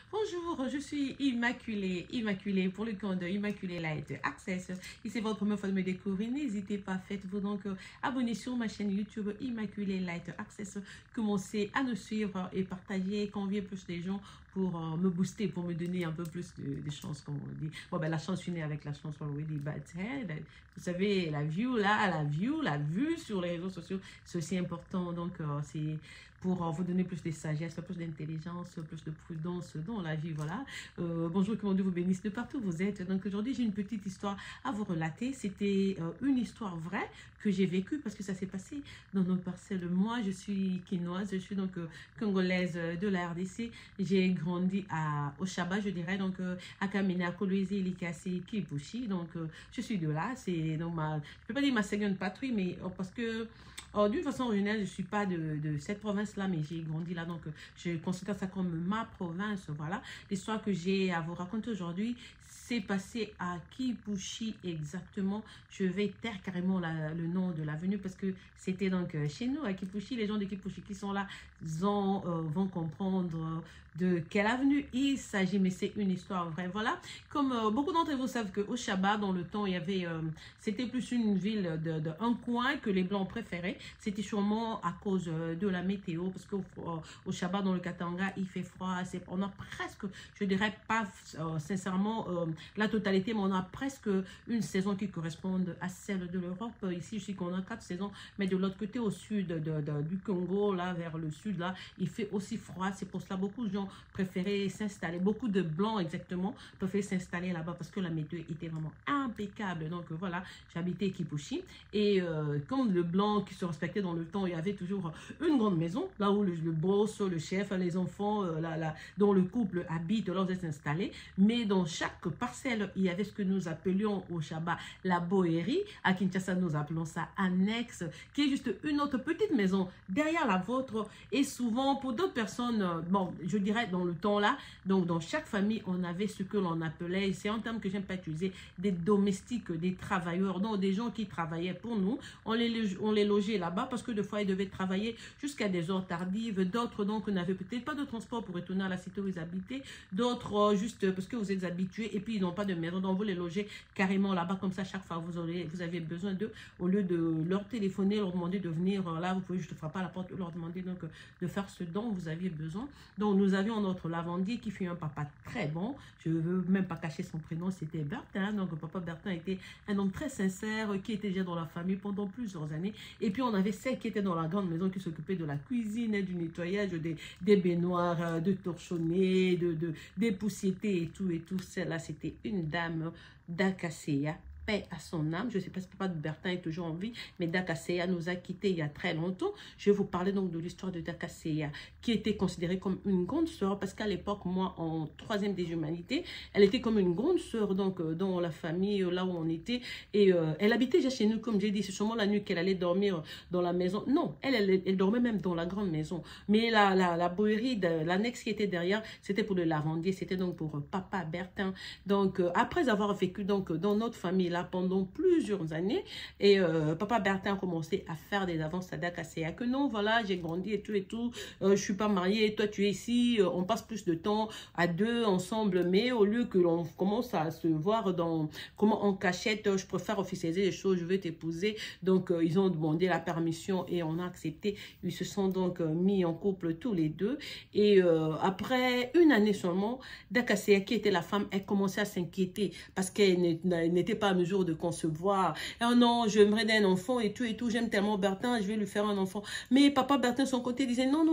Bonjour, je suis Immaculée pour le compte de Immaculée Light Access. Si c'est votre première fois de me découvrir, n'hésitez pas, faites-vous donc abonner sur ma chaîne YouTube Immaculée Light Access. Commencez à nous suivre et partager, convier plus les gens pour me booster, pour me donner un peu plus de chance, comme on dit. Bon, ben la chance, je suis née avec la chance already, but vous savez, la vue sur les réseaux sociaux, c'est aussi important. Donc, c'est pour vous donner plus de sagesse, plus d'intelligence, plus de prudence dans la vie, voilà. Bonjour, que mon Dieu vous bénisse de partout où vous êtes. Donc aujourd'hui, j'ai une petite histoire à vous relater. C'était une histoire vraie que j'ai vécue parce que ça s'est passé dans notre parcelle. Moi, je suis quinoise, je suis donc congolaise de la RDC. J'ai grandi au Chaba, je dirais, donc à Kamina, Kolwezi, Likasi, Kipushi. Donc je suis de là. C'est donc je peux pas dire ma seconde patrie, mais parce que d'une façon originale, je ne suis pas de cette province-là, mais j'ai grandi là, donc je considère ça comme ma province. Voilà, l'histoire que j'ai à vous raconter aujourd'hui, c'est passé à Kipushi exactement. Je vais taire carrément le nom de l'avenue parce que c'était donc chez nous à Kipushi. Les gens de Kipushi qui sont là vont comprendre de quelle avenue il s'agit, mais c'est une histoire vraie. Voilà, comme beaucoup d'entre vous savent qu'au Chaba, dans le temps, il y avait, c'était plus une ville un coin que les Blancs préféraient. C'était sûrement à cause de la météo, parce qu'au Chaba, dans le Katanga, il fait froid. On a presque, je dirais pas sincèrement la totalité, mais on a presque une saison qui correspond à celle de l'Europe. Ici, je sais qu'on a 4 saisons, mais de l'autre côté, au sud du Congo, là, vers le sud, là, il fait aussi froid. C'est pour cela beaucoup de gens préféraient s'installer. Beaucoup de Blancs, exactement, préféraient s'installer là-bas parce que la météo était vraiment impeccable. Donc, voilà, j'habitais Kipushi. Et comme le Blanc qui se respectait dans le temps, il y avait toujours une grande maison, là où le boss, le chef, les enfants, dont le couple habite, là où vous êtes installés. Mais dans chaque parcelle, il y avait ce que nous appelions au Chaba la boérie. À Kinshasa, nous appelons ça annexe, qui est juste une autre petite maison derrière la vôtre. Et souvent, pour d'autres personnes, bon, je dirais dans le temps là, donc dans chaque famille, on avait ce que l'on appelait, c'est un terme que j'aime pas utiliser, des domestiques, des travailleurs, donc des gens qui travaillaient pour nous. On les logeait là-bas parce que des fois, ils devaient travailler jusqu'à des heures tardives. D'autres, donc, n'avaient peut-être pas de transport pour retourner à la cité où ils habitaient. D'autres, juste parce que vous êtes habitués et puis ils n'ont pas de maison, donc vous les logez carrément là-bas. Comme ça, chaque fois, vous avez besoin d'eux. Au lieu de leur téléphoner, leur demander de venir là, vous pouvez juste frapper à la porte, leur demander donc de faire ce dont vous aviez besoin. Donc, nous avions notre lavandier qui fut un papa très bon. Je ne veux même pas cacher son prénom, c'était Bertin. Donc, papa Bertin était un homme très sincère qui était déjà dans la famille pendant plusieurs années. Et puis, on avait celle qui était dans la grande maison qui s'occupait de la cuisine, du nettoyage, des baignoires, de torchonner, des poussiétés et tout. Celle-là, c'était une dame d'Akaseya. Paix à son âme. Je ne sais pas si papa de Bertin est toujours en vie, mais Dakaseya nous a quittés il y a très longtemps. Je vais vous parler donc de l'histoire de Dakaseya, qui était considérée comme une grande sœur, parce qu'à l'époque, moi, en 3e des humanités, elle était comme une grande sœur, donc, dans la famille, là où on était. Et elle habitait déjà chez nous, comme j'ai dit, c'est sûrement la nuit qu'elle allait dormir dans la maison. Non, elle dormait même dans la grande maison. Mais la boérie, l'annexe qui était derrière, c'était pour le lavandier, c'était donc pour papa Bertin. Donc, après avoir vécu donc, dans notre famille, pendant plusieurs années, et papa Bertin a commencé à faire des avances à Dakaseya, que non, voilà, j'ai grandi et tout, je suis pas mariée, toi tu es ici, on passe plus de temps à deux ensemble, mais au lieu que l'on commence à se voir comment en cachette, je préfère officialiser les choses, je veux t'épouser. Donc ils ont demandé la permission et on a accepté. Ils se sont donc mis en couple tous les deux, et après une année seulement, Dakaseya, qui était la femme, elle commençait à s'inquiéter parce qu'elle n'était pas à mesure de concevoir. Oh non, j'aimerais d'un enfant et tout, j'aime tellement Bertin, je vais lui faire un enfant. Mais papa Bertin, son côté, disait non,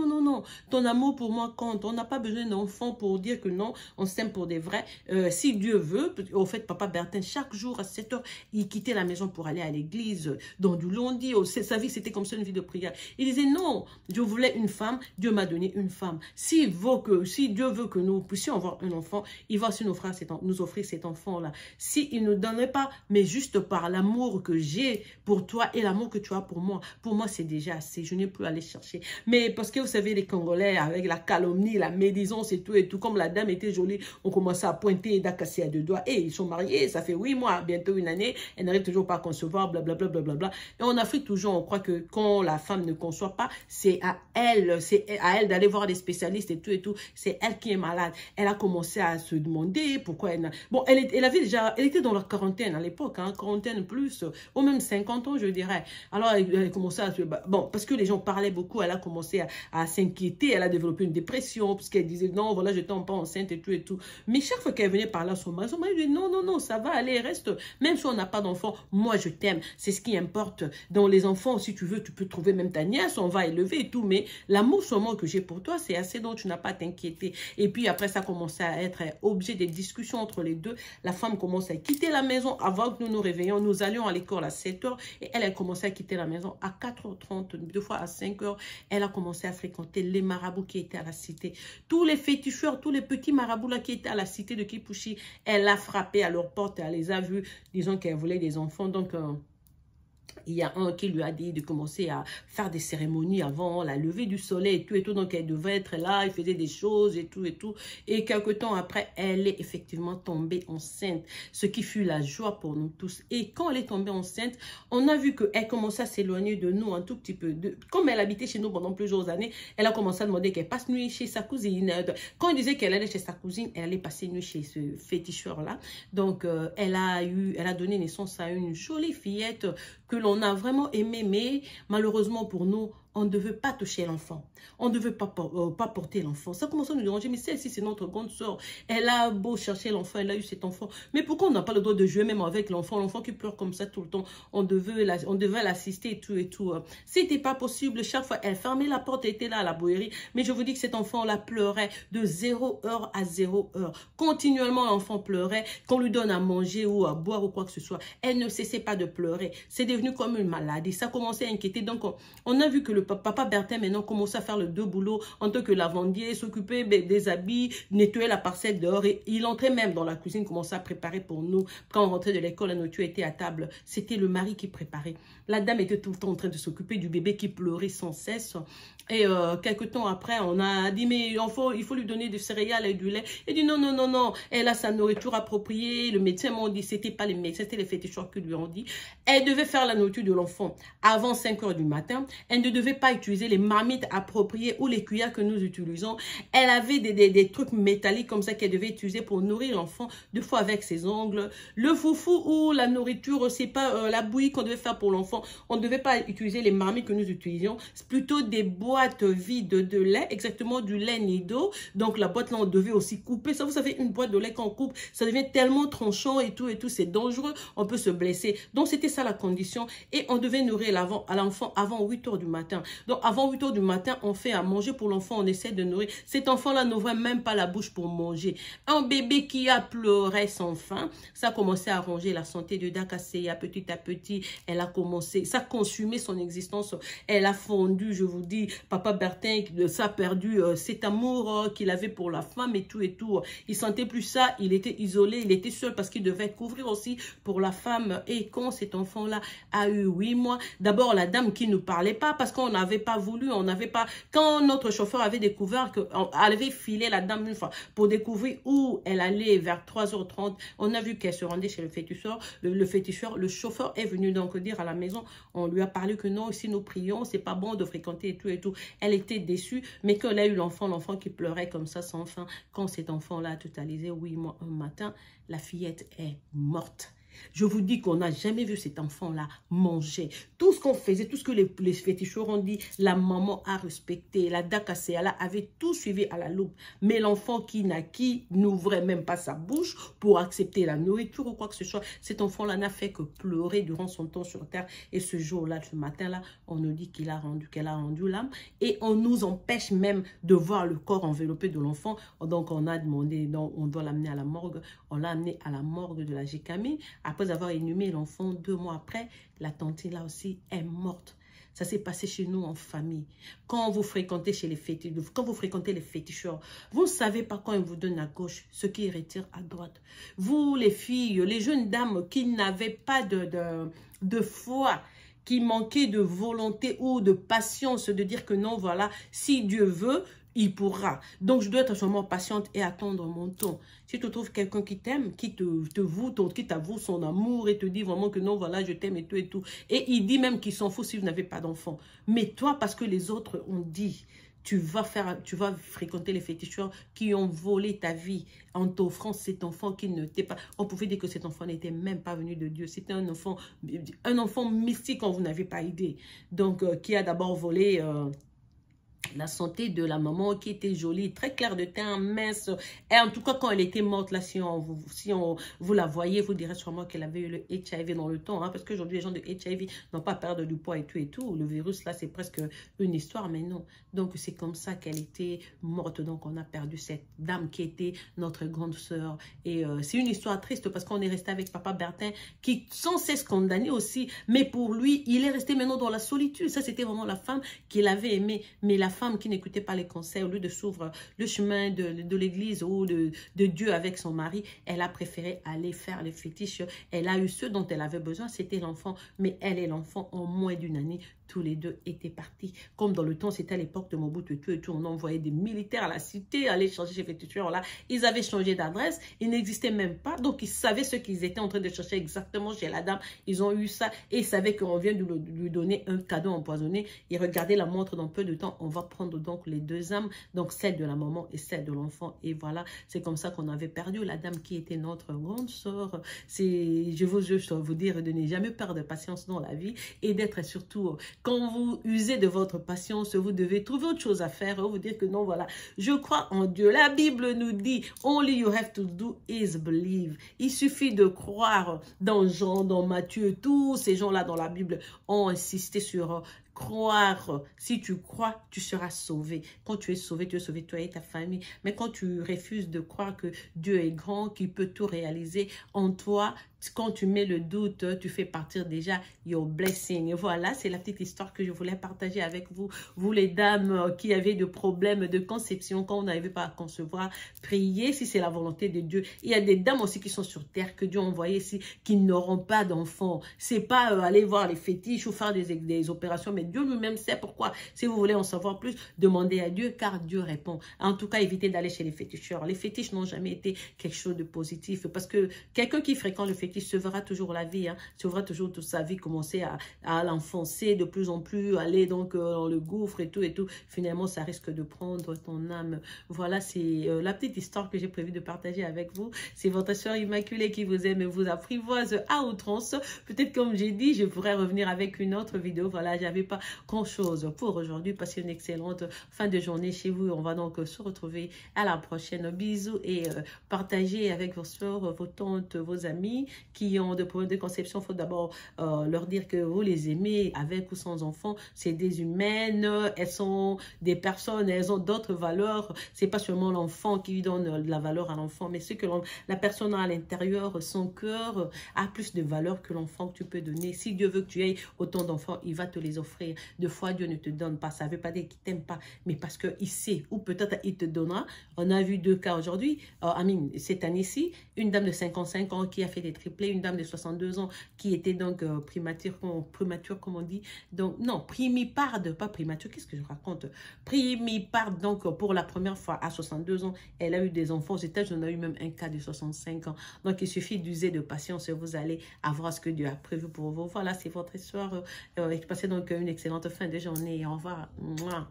ton amour pour moi compte, on n'a pas besoin d'enfant pour dire que non, on s'aime pour des vrais. Si Dieu veut, au fait, papa Bertin, chaque jour à 7 h, il quittait la maison pour aller à l'église, dans du lundi, sa vie c'était comme ça, une vie de prière. Il disait non, je voulais une femme, Dieu m'a donné une femme. Si Dieu veut que nous puissions avoir un enfant, il va aussi nous offrir cet enfant-là. S'il ne nous donnait pas mais juste par l'amour que j'ai pour toi et l'amour que tu as pour moi, c'est déjà assez. Je n'ai plus à aller chercher. Mais parce que vous savez, les Congolais, avec la calomnie, la médisance et tout, comme la dame était jolie, on commençait à pointer et d'acasser à deux doigts. Et ils sont mariés, ça fait 8 mois, bientôt une année, elle n'arrive toujours pas à concevoir, blablabla, blablabla. Et en Afrique, toujours, on croit que quand la femme ne conçoit pas, c'est à elle d'aller voir des spécialistes et tout. C'est elle qui est malade. Elle a commencé à se demander pourquoi elle n'a... Bon, elle était dans la quarantaine à l'époque, hein, quarantaine plus, ou même 50 ans, je dirais. Alors, elle commençait à se... Bon, parce que les gens parlaient beaucoup, elle a commencé à s'inquiéter, elle a développé une dépression, parce qu'elle disait, non, voilà, je tombe pas enceinte et tout. Mais chaque fois qu'elle venait parler à son mari lui dit, non, ça va aller, reste. Même si on n'a pas d'enfant, moi, je t'aime. C'est ce qui importe. Dans les enfants, si tu veux, tu peux trouver même ta nièce, on va élever et tout. Mais l'amour seulement que j'ai pour toi, c'est assez dont tu n'as pas à t'inquiéter. Et puis après, ça commençait à être objet des discussions entre les deux. La femme commençait à quitter la maison avant que nous nous réveillions. Nous allions à l'école à 7 h et elle commençait à quitter la maison à 4 h 30, deux fois à 5 h. Elle a commencé à fréquenter les marabouts qui étaient à la cité. Tous les féticheurs, tous les petits marabouts là qui étaient à la cité de Kipushi, elle a frappé à leur porte, elle les a vus, disons qu'elle voulait des enfants. Donc, il y a un qui lui a dit de commencer à faire des cérémonies avant la levée du soleil et tout. Donc, elle devait être là, elle faisait des choses et tout. Et quelque temps après, elle est effectivement tombée enceinte, ce qui fut la joie pour nous tous. Et quand elle est tombée enceinte, on a vu qu'elle commençait à s'éloigner de nous un tout petit peu. Comme elle habitait chez nous pendant plusieurs années, elle a commencé à demander qu'elle passe nuit chez sa cousine. Quand elle disait qu'elle allait chez sa cousine, elle allait passer nuit chez ce féticheur-là. Donc, elle a donné naissance à une jolie fillette que l'on a vraiment aimé, mais malheureusement pour nous, on ne devait pas toucher l'enfant. On ne devait pas porter l'enfant. Ça commence à nous déranger, mais celle-ci, c'est notre grande sœur. Elle a beau chercher l'enfant, elle a eu cet enfant. Mais pourquoi on n'a pas le droit de jouer même avec l'enfant qui pleure comme ça tout le temps? On devait l'assister et tout. C'était pas possible. Chaque fois, elle fermait la porte, elle était là à la bouillerie. Mais je vous dis que cet enfant-là pleurait de 0 h à 0 h. Continuellement, l'enfant pleurait. Qu'on lui donne à manger ou à boire ou quoi que ce soit. Elle ne cessait pas de pleurer. C'est devenu comme une maladie. Ça commençait à inquiéter. Donc, on a vu que le papa Bertin maintenant commençait à faire le deux boulots en tant que lavandier, s'occuper des habits, nettoyer la parcelle dehors. Et il entrait même dans la cuisine, commençait à préparer pour nous. Quand on rentrait de l'école, la nourriture était à table. C'était le mari qui préparait. La dame était tout le temps en train de s'occuper du bébé qui pleurait sans cesse. Et quelques temps après, on a dit, mais il faut lui donner du céréales et du lait. Elle dit, non. Elle a sa nourriture appropriée. Le médecin m'a dit, c'était pas les médecins, c'était les féticheurs qui lui ont dit. Elle devait faire la nourriture de l'enfant avant 5 h du matin. Elle ne devait pas utiliser les marmites appropriées ou les cuillères que nous utilisons. Elle avait des trucs métalliques comme ça qu'elle devait utiliser pour nourrir l'enfant, 2 fois avec ses ongles. Le foufou ou la nourriture, c'est pas la bouillie qu'on devait faire pour l'enfant. On ne devait pas utiliser les marmites que nous utilisions. C'est plutôt des boîtes vides de lait, exactement du lait nido. Donc la boîte là, on devait aussi couper. Ça, vous savez, une boîte de lait qu'on coupe, ça devient tellement tranchant et tout, c'est dangereux. On peut se blesser. Donc c'était ça la condition. Et on devait nourrir l'enfant avant 8 h du matin. Donc, avant 8 h du matin, on fait à manger pour l'enfant, on essaie de nourrir. Cet enfant-là n'ouvrait même pas la bouche pour manger. Un bébé qui a pleuré sans fin, ça a commencé à ronger la santé de Dakaseya petit à petit. Elle a commencé, ça a consumé son existence. Elle a fondu, je vous dis, papa Bertin, ça a perdu cet amour qu'il avait pour la femme et tout. Il sentait plus ça, il était isolé, il était seul parce qu'il devait couvrir aussi pour la femme. Et quand cet enfant-là a eu 8 mois, d'abord la dame qui ne parlait pas parce qu'on n'avait pas voulu, quand notre chauffeur avait découvert qu'elle avait filé la dame une fois pour découvrir où elle allait vers 3 h 30, on a vu qu'elle se rendait chez le féticheur. Le chauffeur est venu donc dire à la maison, on lui a parlé que non, si nous prions, c'est pas bon de fréquenter et tout. Elle était déçue, mais quand elle a eu l'enfant qui pleurait comme ça sans fin, quand cet enfant-là a totalisé 8 mois un matin, la fillette est morte. Je vous dis qu'on n'a jamais vu cet enfant-là manger. Tout ce qu'on faisait, tout ce que les féticheurs ont dit, la maman a respecté. La Dakaseya avait tout suivi à la loupe. Mais l'enfant qui n'ouvrait même pas sa bouche pour accepter la nourriture ou quoi que ce soit, cet enfant-là n'a fait que pleurer durant son temps sur terre. Et ce jour-là, ce matin-là, on nous dit qu'elle a rendu l'âme. Et on nous empêche même de voir le corps enveloppé de l'enfant. Donc, on a demandé, on doit l'amener à la morgue. On l'a amené à la morgue de la Gécamine. Après avoir inhumé l'enfant 2 mois après, la tante là aussi est morte. Ça s'est passé chez nous en famille. Quand vous fréquentez chez les féticheurs, quand vous fréquentez les féticheurs, vous ne savez pas quand ils vous donnent à gauche, ce qu'ils retirent à droite. Vous, les filles, les jeunes dames qui n'avaient pas de foi, qui manquaient de volonté ou de patience, de dire que non, voilà, si Dieu veut, il pourra. Donc, je dois être sûrement patiente et attendre mon temps. Si tu trouves quelqu'un qui t'aime, qui t'avoue son amour et te dit vraiment que non, voilà, je t'aime et tout et tout. Et il dit même qu'il s'en fout si vous n'avez pas d'enfant. Mais toi, parce que les autres ont dit, tu vas fréquenter les féticheurs qui ont volé ta vie en t'offrant cet enfant qui ne t'est pas... On pouvait dire que cet enfant n'était même pas venu de Dieu. C'était un enfant mystique quand vous n'avez pas idée. Donc, qui a d'abord volé... la santé de la maman qui était jolie, très claire de teint, mince. Et en tout cas, quand elle était morte, là, si vous la voyez, vous direz sûrement qu'elle avait eu le HIV dans le temps. Hein, parce qu'aujourd'hui, les gens de HIV n'ont pas perdre du poids et tout et tout. Le virus, là, c'est presque une histoire, mais non. Donc, c'est comme ça qu'elle était morte. Donc, on a perdu cette dame qui était notre grande sœur. Et c'est une histoire triste parce qu'on est resté avec Papa Bertin qui, sans cesse condamné aussi. Mais pour lui, il est resté maintenant dans la solitude. Ça, c'était vraiment la femme qu'il avait aimée. Mais la femme qui n'écoutait pas les conseils, au lieu de s'ouvrir le chemin de l'église ou de Dieu avec son mari, elle a préféré aller faire les fétiches. Elle a eu ce dont elle avait besoin, c'était l'enfant. Mais elle et l'enfant, en moins d'une année, tous les deux étaient partis. Comme dans le temps, c'était à l'époque de Mobutu et tout, on envoyait des militaires à la cité, aller changer chez féticheurs là. Ils avaient changé d'adresse, ils n'existaient même pas, donc ils savaient ce qu'ils étaient en train de chercher exactement chez la dame. Ils ont eu ça et ils savaient qu'on vient de lui donner un cadeau empoisonné. Ils regardaient la montre dans peu de temps, on va prendre donc les deux âmes, donc celle de la maman et celle de l'enfant. Et voilà, c'est comme ça qu'on avait perdu la dame qui était notre grande sœur. Je dois vous dire de ne jamais perdre de patience dans la vie et d'être surtout... Quand vous usez de votre patience, vous devez trouver autre chose à faire. Vous dire que non, voilà, je crois en Dieu. La Bible nous dit, only you have to do is believe. Il suffit de croire dans Jean, dans Matthieu. Tous ces gens-là dans la Bible ont insisté sur croire. Si tu crois, tu seras sauvé. Quand tu es sauvé toi et ta famille. Mais quand tu refuses de croire que Dieu est grand, qu'il peut tout réaliser en toi, quand tu mets le doute, tu fais partir déjà your blessing. Et voilà, c'est la petite histoire que je voulais partager avec vous. Vous les dames qui avaient des problèmes de conception, quand on n'arrivait pas à concevoir, priez si c'est la volonté de Dieu. Il y a des dames aussi qui sont sur terre, que Dieu a envoyées ici, qui n'auront pas d'enfants. C'est pas aller voir les fétiches ou faire des opérations, mais Dieu lui-même sait pourquoi. Si vous voulez en savoir plus, demandez à Dieu, car Dieu répond. En tout cas, évitez d'aller chez les féticheurs. Les fétiches n'ont jamais été quelque chose de positif, parce que quelqu'un qui fréquente le fétiche se verra toujours la vie, hein, se verra toujours toute sa vie commencer à l'enfoncer de plus en plus, aller donc dans le gouffre et tout et tout. Finalement, ça risque de prendre ton âme. Voilà, c'est la petite histoire que j'ai prévu de partager avec vous. C'est votre soeur Immaculée qui vous aime et vous apprivoise à outrance. Peut-être, comme j'ai dit, je pourrais revenir avec une autre vidéo. Voilà, j'avais pas grand-chose pour aujourd'hui. Passez une excellente fin de journée chez vous. On va donc se retrouver à la prochaine. Bisous et partagez avec vos soeurs, vos tantes, vos amis qui ont des problèmes de conception. Il faut d'abord leur dire que vous les aimez avec ou sans enfants. C'est des humaines, elles sont des personnes, elles ont d'autres valeurs. C'est pas seulement l'enfant qui lui donne de la valeur à l'enfant, mais ce que la personne a à l'intérieur, son cœur a plus de valeur que l'enfant que tu peux donner. Si Dieu veut que tu aies autant d'enfants, il va te les offrir. Deux fois, Dieu ne te donne pas. Ça ne veut pas dire qu'il ne t'aime pas, mais parce qu'il sait, ou peut-être il te donnera. On a vu deux cas aujourd'hui, cette année-ci, une dame de 55 ans qui a fait des triplés, une dame de 62 ans qui était donc prémature, comme on dit. Donc, non, primiparde, pas prémature, qu'est-ce que je raconte? Primiparde, donc pour la première fois à 62 ans, elle a eu des enfants. Aux États-Unis, on a eu même un cas de 65 ans. Donc, il suffit d'user de patience et vous allez avoir ce que Dieu a prévu pour vous. Voilà, c'est votre histoire. Passez donc une excellente fin de journée. Au revoir. Mouah.